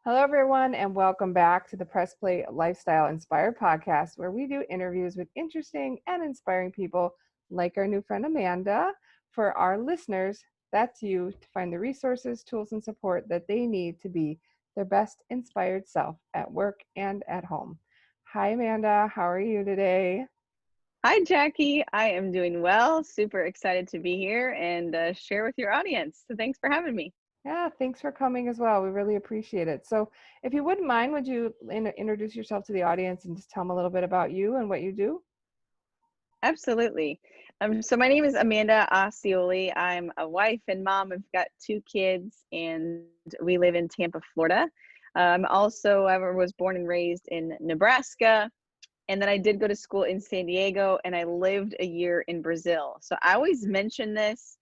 Hello, everyone, and welcome back to the Press Play Lifestyle Inspired podcast, where we do interviews with interesting and inspiring people like our new friend Amanda. For our listeners, that's you, to find the resources, tools, and support that they need to be their best inspired self at work and at home. Hi, Amanda. How are you today? Hi, Jackie. I am doing well. Super excited to be here and share with your audience. So thanks for having me. Yeah, thanks for coming as well. We really appreciate it. So, if you wouldn't mind, would you introduce yourself to the audience and just tell them a little bit about you and what you do? Absolutely. So my name is Amanda Accioly. I'm a wife and mom. I've got two kids, and we live in Tampa, Florida. I was born and raised in Nebraska, and then I did go to school in San Diego, and I lived a year in Brazil. So I always mention this.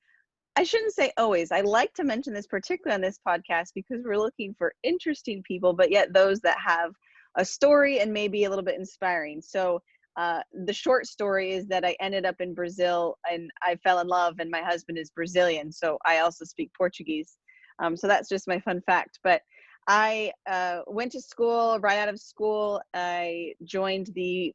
I shouldn't say always. I like to mention this particularly on this podcast because we're looking for interesting people, but yet those that have a story and maybe a little bit inspiring. So the short story is that I ended up in Brazil and I fell in love, and my husband is Brazilian. So I also speak Portuguese. So that's just my fun fact. But I went to school. Right out of school, I joined the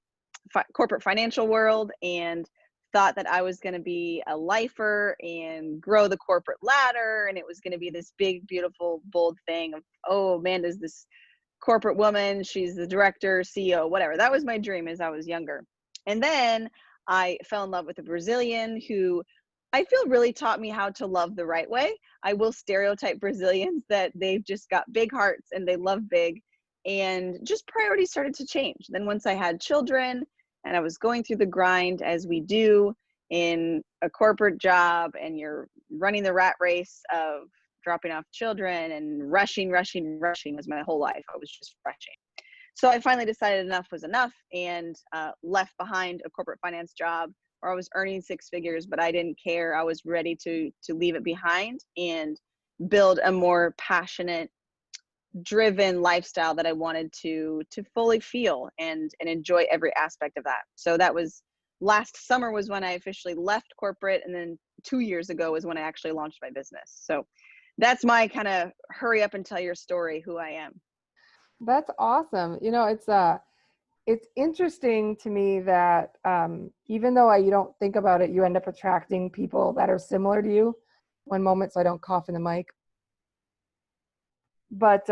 corporate financial world and thought that I was going to be a lifer and grow the corporate ladder. And it was going to be this big, beautiful, bold thing of, oh, Amanda's this corporate woman. She's the director, CEO, whatever. That was my dream as I was younger. And then I fell in love with a Brazilian who I feel really taught me how to love the right way. I will stereotype Brazilians that they've just got big hearts and they love big. And just priorities started to change. Then once I had children, and I was going through the grind as we do in a corporate job, and you're running the rat race of dropping off children and rushing was my whole life. I was just rushing. So I finally decided enough was enough and left behind a corporate finance job where I was earning six figures, but I didn't care. I was ready to leave it behind and build a more passionate, driven lifestyle that I wanted to fully feel and enjoy every aspect of that. So that was last summer was when I officially left corporate, and then 2 years ago was when I actually launched my business. So that's my kind of hurry up and tell your story, who I am. That's awesome. It's interesting to me that even though you don't think about it, you end up attracting people that are similar to you. One moment, so I don't cough in the mic. But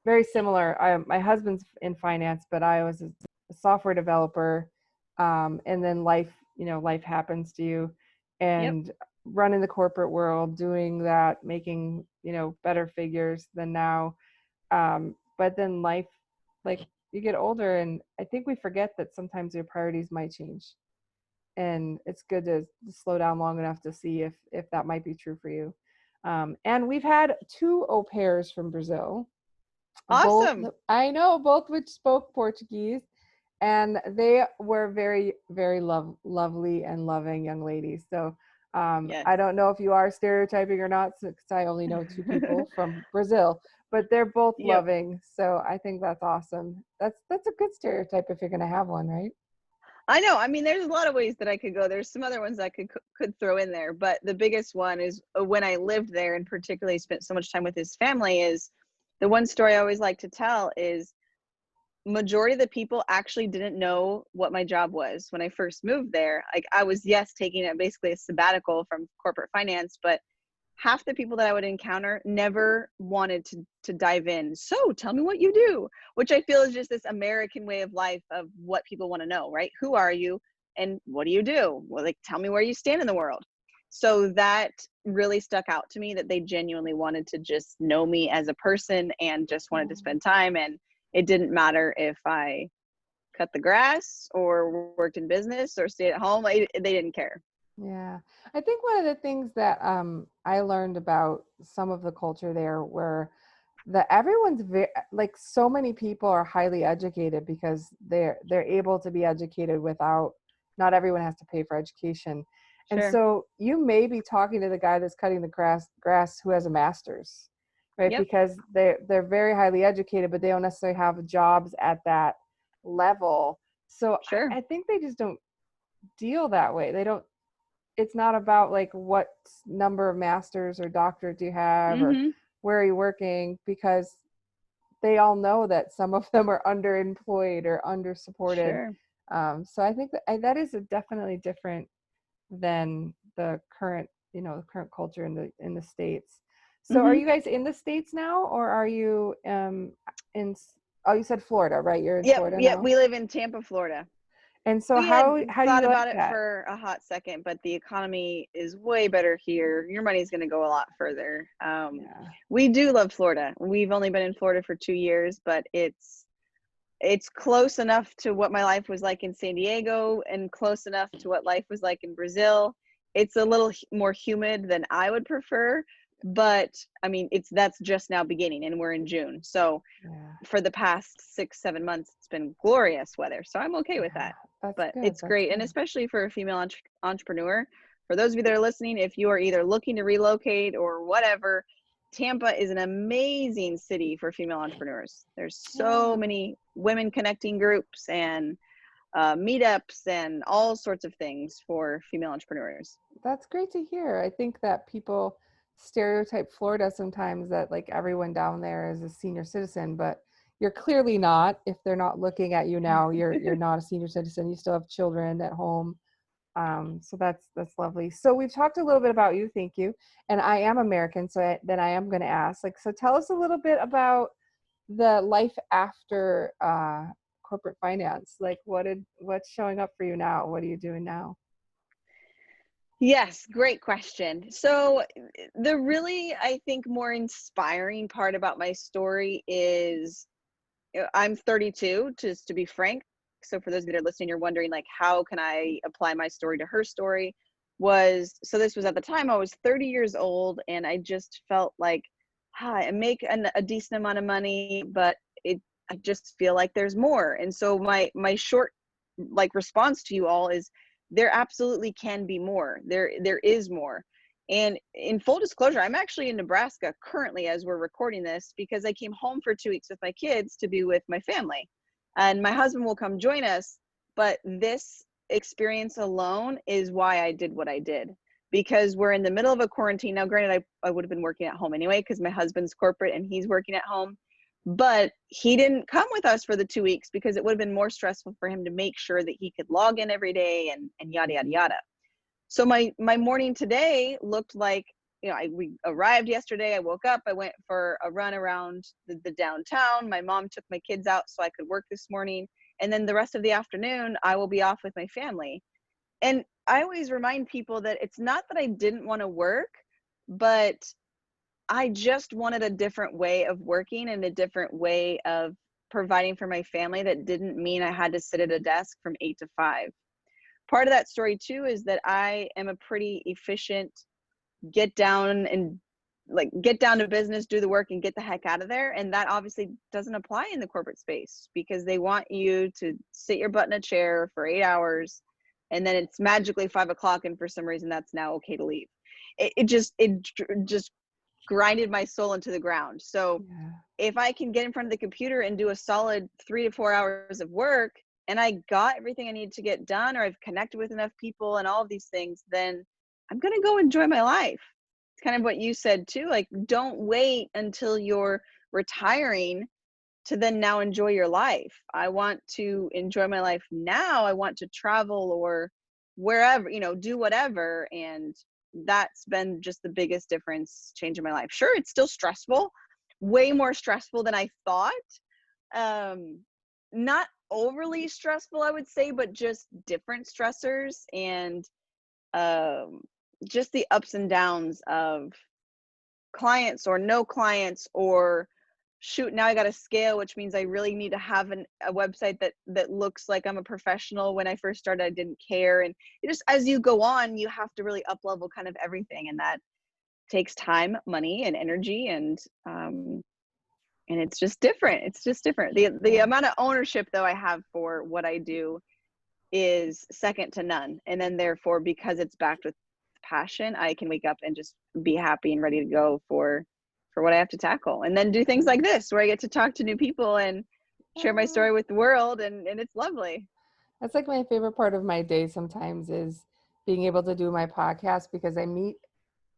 very similar. My husband's in finance, but I was a software developer, and then life happens to you, Yep. and running the corporate world, doing that, making better figures than now. But then life, like, you get older, and I think we forget that sometimes your priorities might change, and it's good to slow down long enough to see if that might be true for you. And we've had two au pairs from Brazil, both, Awesome. I know, both which spoke Portuguese, and they were very, very lovely and loving young ladies. So Yes. I don't know if you are stereotyping or not, because I only know two people from Brazil, but they're both Yep. loving. So I think that's awesome. That's a good stereotype if you're going to have one, right? I know. I mean, there's a lot of ways that I could go. There's some other ones I could throw in there, but the biggest one is when I lived there and particularly spent so much time with his family is the one story I always like to tell is majority of the people actually didn't know what my job was when I first moved there. Like I was, yes, taking a basically a sabbatical from corporate finance, but half the people that I would encounter never wanted to dive in. So tell me what you do, which I feel is just this American way of life of what people want to know, right? Who are you and what do you do? Well, like tell me where you stand in the world. So that really stuck out to me that they genuinely wanted to just know me as a person and just wanted to spend time. And it didn't matter if I cut the grass or worked in business or stayed at home. They didn't care. Yeah. I think one of the things that I learned about some of the culture there were that everyone's like, so many people are highly educated because they're able to be educated without, not everyone has to pay for education. And Sure. so you may be talking to the guy that's cutting the grass who has a master's, right? Yep. Because they're very highly educated, but they don't necessarily have jobs at that level. So Sure. I think they just don't deal that way. They don't, it's not about like what number of masters or doctorates you have or Mm-hmm. where are you working, because they all know that some of them are underemployed or undersupported. Sure. So I think that is definitely different than the current, the current culture in the States. So are Hmm. you guys in the States now, or are you in, oh, you said Florida, right? You're in Yep, Florida yep. now. We live in Tampa, Florida. And so We had how do thought you like about it that? for a hot second, but the economy is way better here. Your money's going to go a lot further. Yeah. We do love Florida. We've only been in Florida for 2 years, but it's close enough to what my life was like in San Diego and close enough to what life was like in Brazil. It's a little more humid than I would prefer, but I mean, that's just now beginning and we're in June. So Yeah. for the past 6, 7 months, it's been glorious weather. So I'm okay with Yeah. that. That's But good. it's That's great. And good. especially for a female entrepreneur, for those of you that are listening, if you are either looking to relocate or whatever, Tampa is an amazing city for female entrepreneurs. There's so Yeah. many women connecting groups and meetups and all sorts of things for female entrepreneurs. That's great to hear. I think that people stereotype Florida sometimes that like everyone down there is a senior citizen, but you're clearly not. If they're not looking at you now, you're not a senior citizen. You still have children at home. So that's lovely. So we've talked a little bit about you, thank you. And I am American, so then I am going to ask, like, so tell us a little bit about the life after corporate finance. Like, what's showing up for you now? What are you doing now? Yes, great question. So, the really, I think, more inspiring part about my story is I'm 32, just to be frank. So, for those that are listening, you're wondering, like, how can I apply my story to her story? This was at the time I was 30 years old, and I just felt like, hi, I make a decent amount of money, but I just feel like there's more. And so, my short, like, response to you all is there absolutely can be more. There is more. And in full disclosure, I'm actually in Nebraska currently as we're recording this because I came home for 2 weeks with my kids to be with my family. And my husband will come join us. But this experience alone is why I did what I did because we're in the middle of a quarantine. Now, granted, I would have been working at home anyway because my husband's corporate and he's working at home. But he didn't come with us for the 2 weeks because it would have been more stressful for him to make sure that he could log in every day and yada, yada, yada. So my morning today looked like, we arrived yesterday. I woke up, I went for a run around the downtown. My mom took my kids out so I could work this morning. And then the rest of the afternoon, I will be off with my family. And I always remind people that it's not that I didn't want to work, but I just wanted a different way of working and a different way of providing for my family that didn't mean I had to sit at a desk from 8 to 5. Part of that story too is that I am a pretty efficient get down and get down to business, do the work and get the heck out of there. And that obviously doesn't apply in the corporate space because they want you to sit your butt in a chair for 8 hours and then it's magically 5 o'clock. And for some reason that's now okay to leave. It just grinded my soul into the ground. So Yeah. if I can get in front of the computer and do a solid 3 to 4 hours of work and I got everything I need to get done, or I've connected with enough people and all of these things, then I'm going to go enjoy my life. It's kind of what you said too. Like, don't wait until you're retiring to then now enjoy your life. I want to enjoy my life now. I want to travel or wherever, do whatever. And that's been just the biggest difference change in my life. Sure, it's still stressful, way more stressful than I thought. Um, Not overly stressful, I would say, but just different stressors and um, just the ups and downs of clients or no clients or shoot, now I got to scale, which means I really need to have a website that looks like I'm a professional. When I first started I didn't care, and it just, as you go on, you have to really up level kind of everything, and that takes time, money and energy, and it's just different. The Yeah. amount of ownership though I have for what I do is second to none, and then therefore because it's backed with passion, I can wake up and just be happy and ready to go for what I have to tackle, and then do things like this where I get to talk to new people and share my Ah, story with the world, and it's lovely. that's like my favorite part of my day sometimes is being able to do my podcast because I meet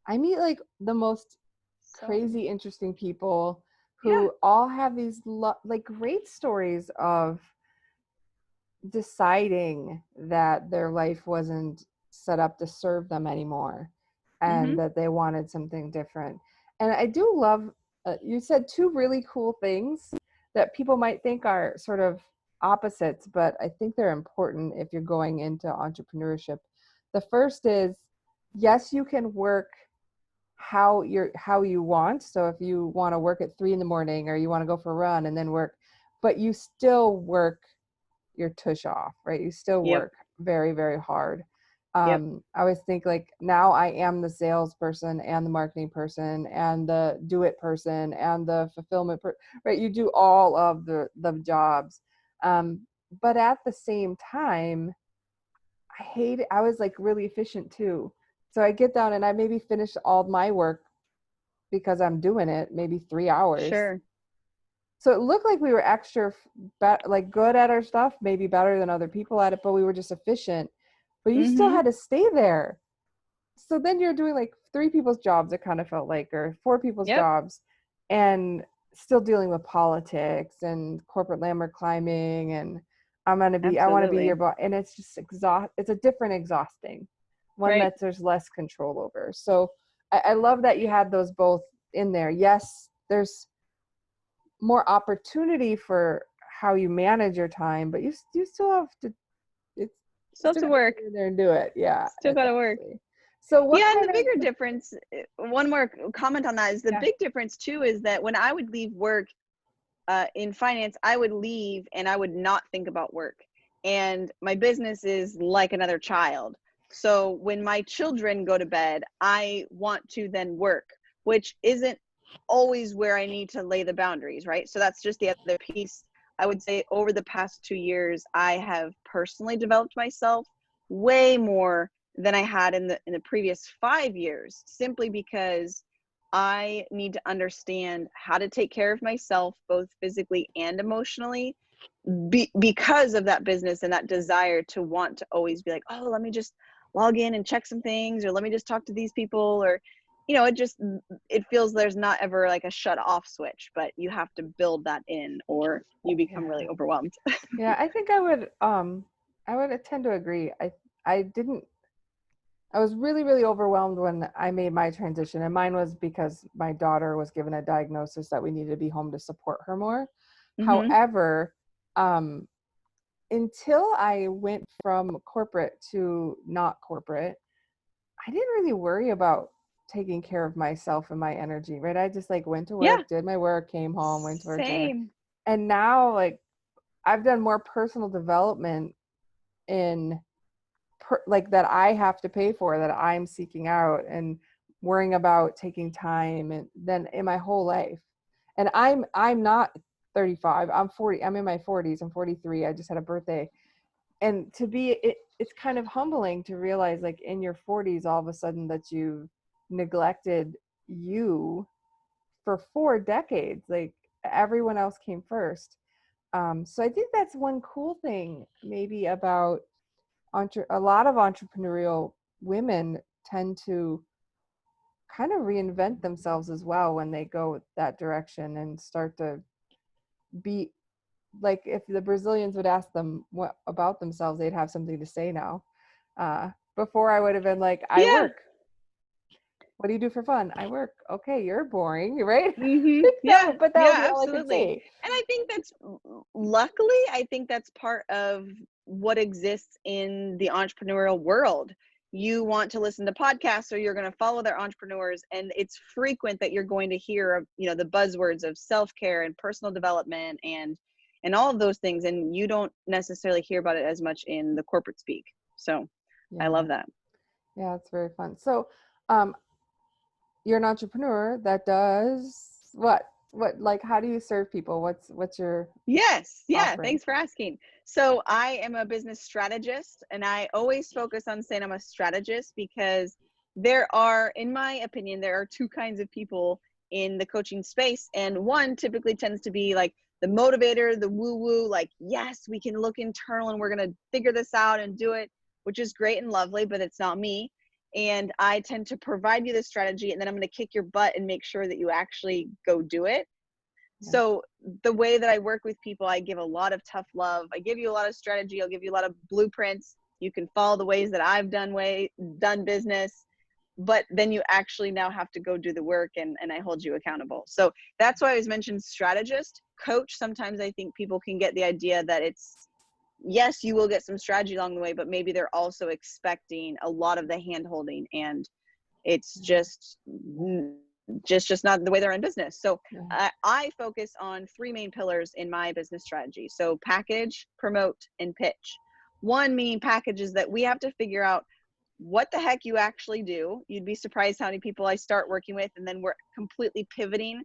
like the most So crazy interesting people Yeah. who all have these like great stories of deciding that their life wasn't set up to serve them anymore and Mhm. that they wanted something different. And I do love, you said two really cool things that people might think are sort of opposites, but I think they're important if you're going into entrepreneurship. The first is, yes, you can work how you want. So if you want to work at 3 in the morning or you want to go for a run and then work, but you still work your tush off, right? You still Yep. work very, very hard. Yep. I always think like now I am the salesperson and the marketing person and the do it person and the right? You do all of the jobs. But at the same time, I was like really efficient too. So I get down and I maybe finish all my work because I'm doing it, maybe 3 hours. Sure. So it looked like we were extra like good at our stuff, maybe better than other people at it, but we were just efficient. But you still Mhm. had to stay there. So then you're doing like three people's jobs, it kind of felt like, or four people's Yep. jobs, and still dealing with politics and corporate ladder climbing. And I want to be your Absolutely. boss. And it's just it's a different exhausting one Right. that there's less control over. So I love that you had those both in there. Yes, there's more opportunity for how you manage your time, but you still have to it's you Still have still to got to work. get in there and do it. Yeah, Still got to work. exactly. So what Yeah, and kind the of bigger difference, one more comment on that is the yeah, big difference too is that when I would leave work in finance, I would leave and I would not think about work. And my business is like another child. So when my children go to bed, I want to then work, which isn't always where I need to lay the boundaries, right? So that's just the other piece. I would say over the past 2 years, I have personally developed myself way more than I had in the previous 5 years, simply because I need to understand how to take care of myself, both physically and emotionally, because of that business and that desire to want to always be like, oh, let me just log in and check some things, or let me just talk to these people, or, it feels there's not ever like a shut off switch, but you have to build that in or you become yeah, really overwhelmed. yeah. I would tend to agree. I didn't. I was really, really overwhelmed when I made my transition, and mine was because my daughter was given a diagnosis that we needed to be home to support her more. Hmm. However, um, until I went from corporate to not corporate, I didn't really worry about taking care of myself and my energy, right? I just like went to Yeah, work, did my work, came home, went to work, dinner. same. And now like I've done more personal development in like that I have to pay for, that I'm seeking out and worrying about taking time and then in my whole life. And I'm not 35. I'm 40. I'm in my 40s. I'm 43. I just had a birthday. And to be it's kind of humbling to realize like in your 40s all of a sudden that you've neglected you for 4 decades. Like everyone else came first. So I think that's one cool thing maybe about a lot of entrepreneurial women tend to kind of reinvent themselves as well when they go that direction and start to be like if the Brazilians would ask them what about themselves, they'd have something to say now. Before I would have been like, I Yeah. work. What do you do for fun? I work. Okay, you're boring, right? Mhm. Yeah. But that would be Yeah, all I could absolutely. say. And I think that's luckily, I think that's part of what exists in the entrepreneurial world. You want to listen to podcasts or you're going to follow their entrepreneurs, and it's frequent that you're going to hear of, the buzzwords of self-care and personal development and all of those things, and you don't necessarily hear about it as much in the corporate speak. So, I Yeah. love that. Yeah, it's very fun. So, um, you're an entrepreneur that does what? What like how do you serve people? What's your Yes, yeah, offering? thanks for asking. So I am a business strategist, and I always focus on saying I'm a strategist because there are, in my opinion, there are two kinds of people in the coaching space. And one typically tends to be like the motivator, the woo woo, like, yes, we can look internal and we're going to figure this out and do it, which is great and lovely, but it's not me. And I tend to provide you the strategy, and then I'm going to kick your butt and make sure that you actually go do it. Yeah. So the way that I work with people, I give a lot of tough love. I give you a lot of strategy. I'll give you a lot of blueprints. You can follow the ways that I've done business, but then you actually now have to go do the work, and I hold you accountable. So that's why I was mentioned strategist, coach. Sometimes I think people can get the idea that it's, yes, you will get some strategy along the way, but maybe they're also expecting a lot of the hand holding, and it's Mhm. just not the way they're in business. So Yeah. I focus on three main pillars in my business strategy. So package, promote, and pitch. One, meaning packages, that we have to figure out what the heck you actually do. You'd be surprised how many people I start working with and then we're completely pivoting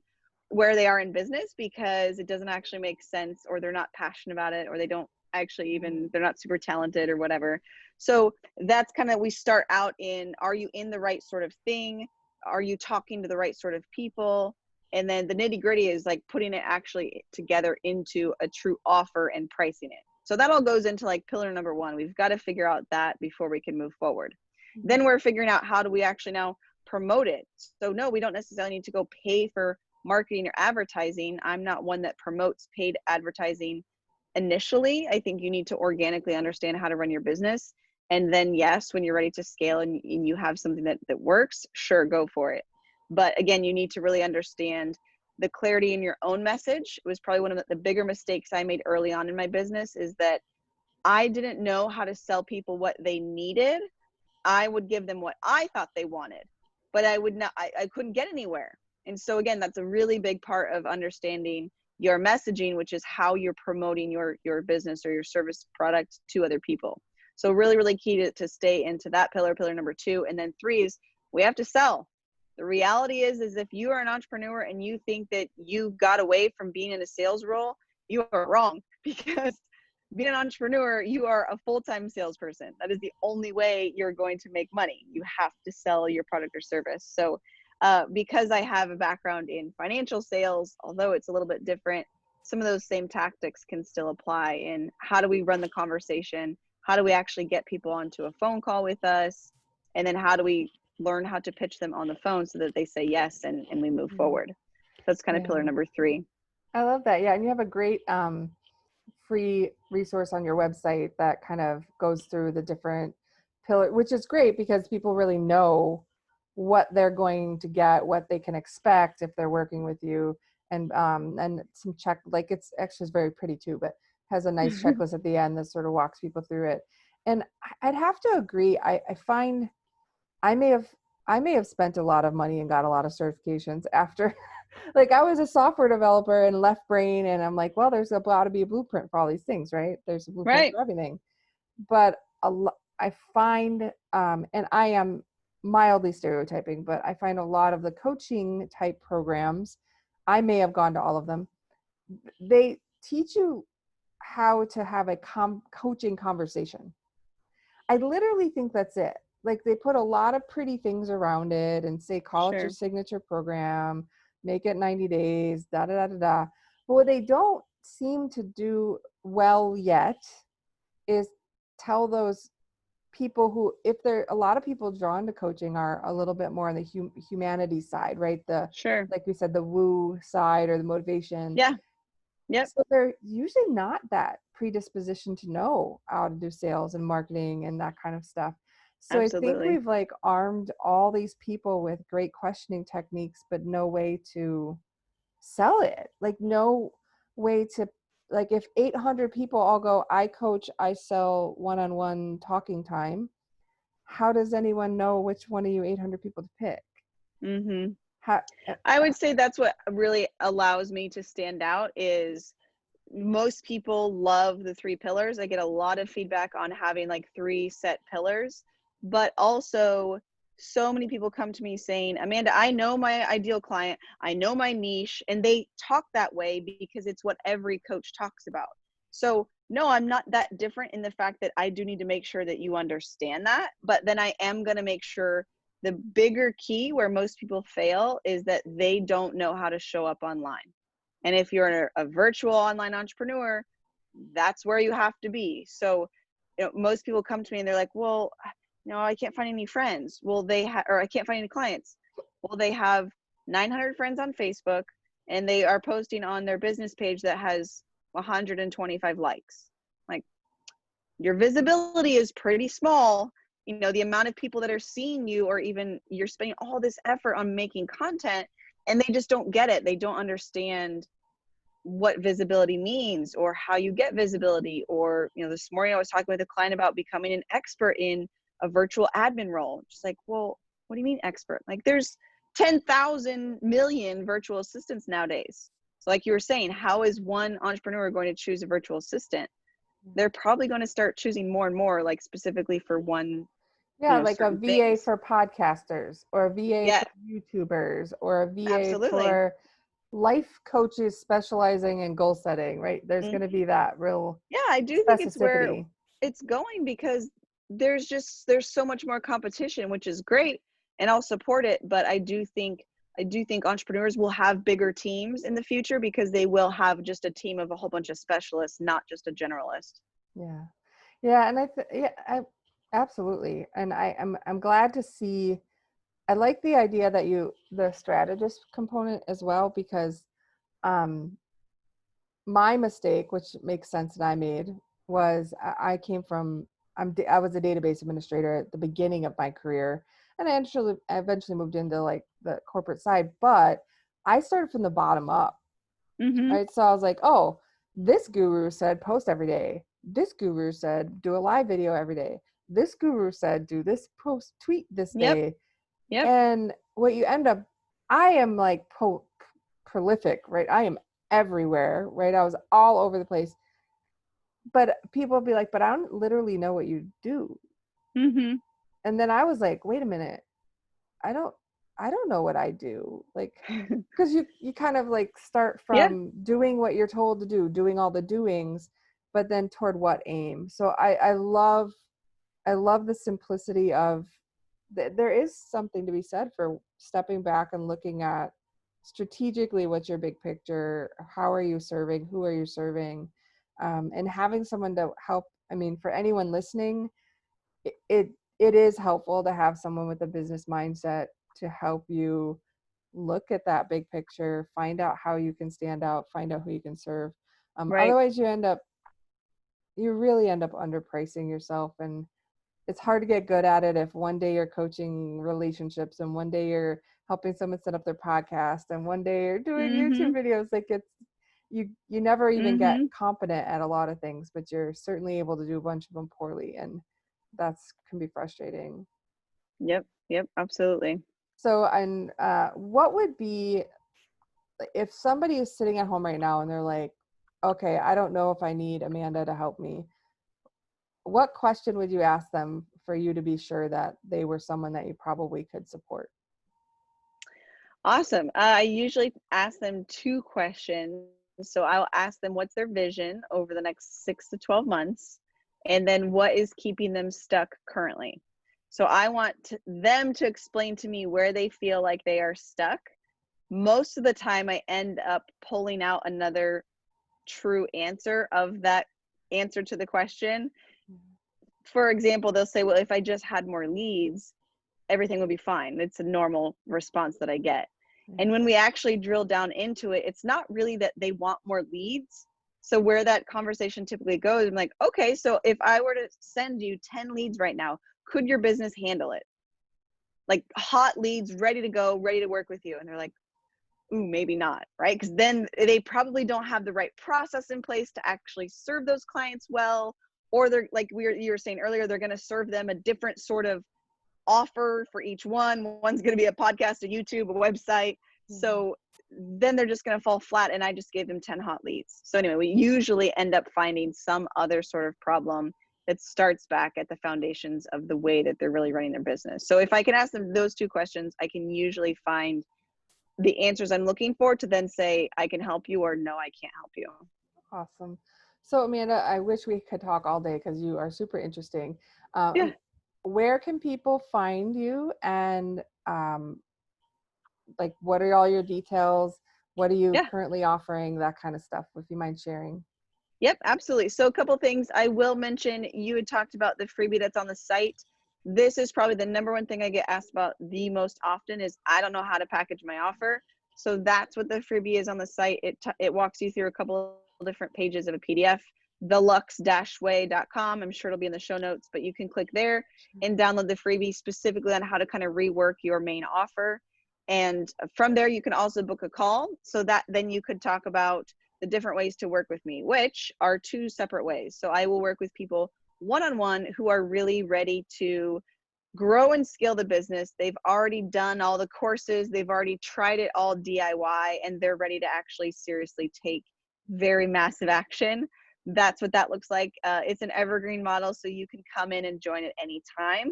where they are in business because it doesn't actually make sense, or they're not passionate about it, or they don't actually Mhm. even, they're not super talented or whatever. So that's kind of, we start out in, are you in the right sort of thing? Are you talking to the right sort of people? And then the nitty gritty is like putting it actually together into a true offer and pricing it. So that all goes into like pillar number one. We've got to figure out that before we can move forward. Mhm. Then we're figuring out, how do we actually now promote it? So no, we don't necessarily need to go pay for marketing or advertising. I'm not one that promotes paid advertising initially. I think you need to organically understand how to run your business. And then, yes, when you're ready to scale and you have something that works, sure, go for it. But again, you need to really understand the clarity in your own message. It was probably one of the bigger mistakes I made early on in my business, is that I didn't know how to sell people what they needed. I would give them what I thought they wanted, but I would not, I couldn't get anywhere. And so again, that's a really big part of understanding your messaging, which is how you're promoting your business or your service product to other people. So really, really key to stay into that pillar number two. And then three is, we have to sell. The reality is if you are an entrepreneur and you think that you got away from being in a sales role, you are wrong, because being an entrepreneur, you are a full-time salesperson. That is the only way you're going to make money. You have to sell your product or service. So because I have a background in financial sales, although it's a little bit different, some of those same tactics can still apply in how do we run the conversation? How do we actually get people onto a phone call with us? And then how do we learn how to pitch them on the phone so that they say yes, and we move Mhm. forward? That's kind of pillar Yeah. number three. I love that. Yeah, and you have a great free resource on your website that kind of goes through the different pillar, which is great because people really know what they're going to get, what they can expect if they're working with you, and some check, like it's actually is very pretty too, but has a nice checklist at the end that sort of walks people through it. And I'd have to agree. I find I may have I may have spent a lot of money and got a lot of certifications after like I was a software developer and left brain and I'm like, well, there's got to be a blueprint for all these things, right? There's a blueprint Right. for everything. But I find and I am mildly stereotyping, but I find a lot of the coaching type programs, I may have gone to all of them. They teach you how to have a coaching conversation. I literally think that's it. Like they put a lot of pretty things around it and say, call it your Sure. signature program, make it 90 days, da da da da da. But what they don't seem to do well yet is tell those people who, if they're a lot of people drawn to coaching are a little bit more on the humanity side, right? The, Sure. like we said, the woo side or the motivation. Yeah. Yep. So they're usually not that predisposition to know how to do sales and marketing and that kind of stuff. So I think Absolutely. we've like armed all these people with great questioning techniques, but no way to sell it. Like no way to, like if 800 people all go, I coach, I sell one-on-one talking time, how does anyone know which one of you 800 people to pick? Hmm. How, I would say that's what really allows me to stand out is, most people love the three pillars. I get a lot of feedback on having like three set pillars, but also so many people come to me saying, Amanda, I know my ideal client, I know my niche, and they talk that way because it's what every coach talks about. So no, I'm not that different in the fact that I do need to make sure that you understand that, but then I am going to make sure, the bigger key where most people fail is that they don't know how to show up online. And if you're a virtual online entrepreneur, that's where you have to be. So, most people come to me and they're like, well, I can't find any friends. Well, or I can't find any clients. Well, they have 900 friends on Facebook and they are posting on their business page that has 125 likes. Like, your visibility is pretty small. You know, the amount of people that are seeing you, or even you're spending all this effort on making content, and they just don't get it. They don't understand what visibility means, or how you get visibility. Or, you know, this morning I was talking with a client about becoming an expert in a virtual admin role. Just like, well, what do you mean expert? Like, there's 10,000 million virtual assistants nowadays. So like you were saying, how is one entrepreneur going to choose a virtual assistant? They're probably going to start choosing more and more, like specifically for one, Yeah, like a certain VA things. for podcasters, or a VA Yeah, for YouTubers, or a VA absolutely. for life coaches specializing in goal setting, right? There's going to Mhm. be that real Yeah, I do think it's where specificity. it's going, because there's so much more competition, which is great, and I'll support it. But I do think entrepreneurs will have bigger teams in the future, because they will have just a team of a whole bunch of specialists, not just a generalist. Yeah. Yeah, and yeah, I absolutely. And I'm glad to see. I like the idea that the strategist component as well, because um my mistake, which makes sense that I made, was I came from I was a database administrator at the beginning of my career, and I eventually moved into like the corporate side, but I started from the bottom up, Mm-hmm. right? So I was like, oh, this guru said post every day. This guru said do a live video every day. This guru said do this post tweet this Yep. day. Yep. And what you end up, I am like prolific, right? I am everywhere, right? I was all over the place. But people would be like, but I don't literally know what you do. Mm-hmm. And then I was like, wait a minute, I don't I don't know what I do. Like, because you kind of like start Yeah. from doing what you're told to do, doing all the doings, but then toward what aim. So I love the simplicity of there is something to be said for stepping back and looking at strategically what's your big picture, how are you serving, who are you serving, and having someone to help. I mean, for anyone listening, it is helpful to have someone with a business mindset to help you look at that big picture, find out how you can stand out, find out who you can serve. Right. Otherwise, you really end up underpricing yourself, and it's hard to get good at it if one day you're coaching relationships and one day you're helping someone set up their podcast and one day you're doing Mm-hmm. YouTube videos. Like you never even get Mm-hmm. competent at a lot of things, but you're certainly able to do a bunch of them poorly, and that's can be frustrating. Yep. Yep. Absolutely. So, and what would be if somebody is sitting at home right now and they're like, okay, I don't know if I need Amanda to help me. What question would you ask them for you to be sure that they were someone that you probably could support? Awesome. I usually ask them two questions. So I'll ask them what's their vision over the next 6 to 12 months, and then what is keeping them stuck currently. So I want them to explain to me where they feel like they are stuck. Most of the time, I end up pulling out another true answer of that answer to the question. For example, they'll say, well, if I just had more leads, everything will be fine. It's a normal response that I get. And when we actually drill down into it, it's not really that they want more leads. So where that conversation typically goes, I'm like, okay, so if I were to send you 10 leads right now, could your business handle it? Like, hot leads, ready to go, ready to work with you. And they're like, ooh, maybe not, right? Because then they probably don't have the right process in place to actually serve those clients well. Or they're like you were saying earlier, they're going to serve them a different sort of offer for each one. One's going to be a podcast, a YouTube, a website. Mhm. So then they're just going to fall flat, and I just gave them 10 hot leads. So anyway, we usually end up finding some other sort of problem that starts back at the foundations of the way that they're really running their business. So if I can ask them those two questions, I can usually find the answers I'm looking for to then say, I can help you, or no, I can't help you. Awesome. So, Amanda, I wish we could talk all day because you are super interesting. Yeah. Where can people find you, and like what are all your details? What are you Yeah. currently offering? That kind of stuff, if you mind sharing. Yep, absolutely. So a couple things I will mention. You had talked about the freebie that's on the site. This is probably the number one thing I get asked about the most often is I don't know how to package my offer. So that's what the freebie is on the site. It walks you through a couple of different pages of a PDF. Thelux-way.com. I'm sure it'll be in the show notes, but you can click there and download the freebie specifically on how to kind of rework your main offer. And from there, you can also book a call so that then you could talk about the different ways to work with me, which are two separate ways. So I will work with people one-on-one who are really ready to grow and scale the business. They've already done all the courses, they've already tried it all DIY, and they're ready to actually seriously take very massive action. That's what that looks like. It's an evergreen model, so you can come in and join at any time.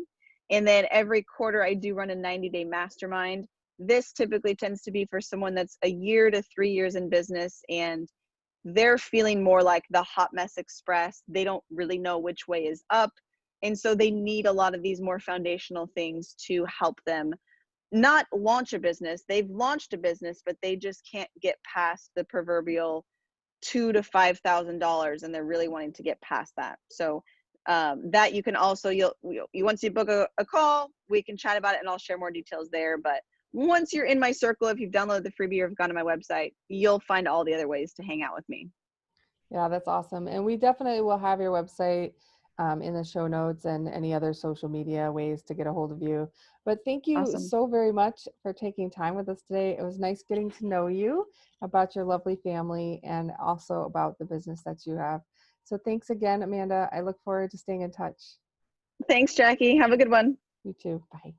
And then every quarter, I do run a 90-day mastermind. This typically tends to be for someone that's a year to 3 years in business, and they're feeling more like the hot mess express. They don't really know which way is up. And so they need a lot of these more foundational things to help them not launch a business. They've launched a business, but they just can't get past the proverbial $2,000 to $5,000, and they're really wanting to get past that. So that you can also, you once you book a call, we can chat about it, and I'll share more details there. But once you're in my circle, if you've downloaded the freebie or have gone to my website, you'll find all the other ways to hang out with me. Yeah, that's awesome. And we definitely will have your website in the show notes and any other social media ways to get a hold of you. But thank you Awesome. so very much for taking time with us today. It was nice getting to know you, about your lovely family, and also about the business that you have. So thanks again, Amanda. I look forward to staying in touch. Thanks, Jackie. Have a good one. You too. Bye.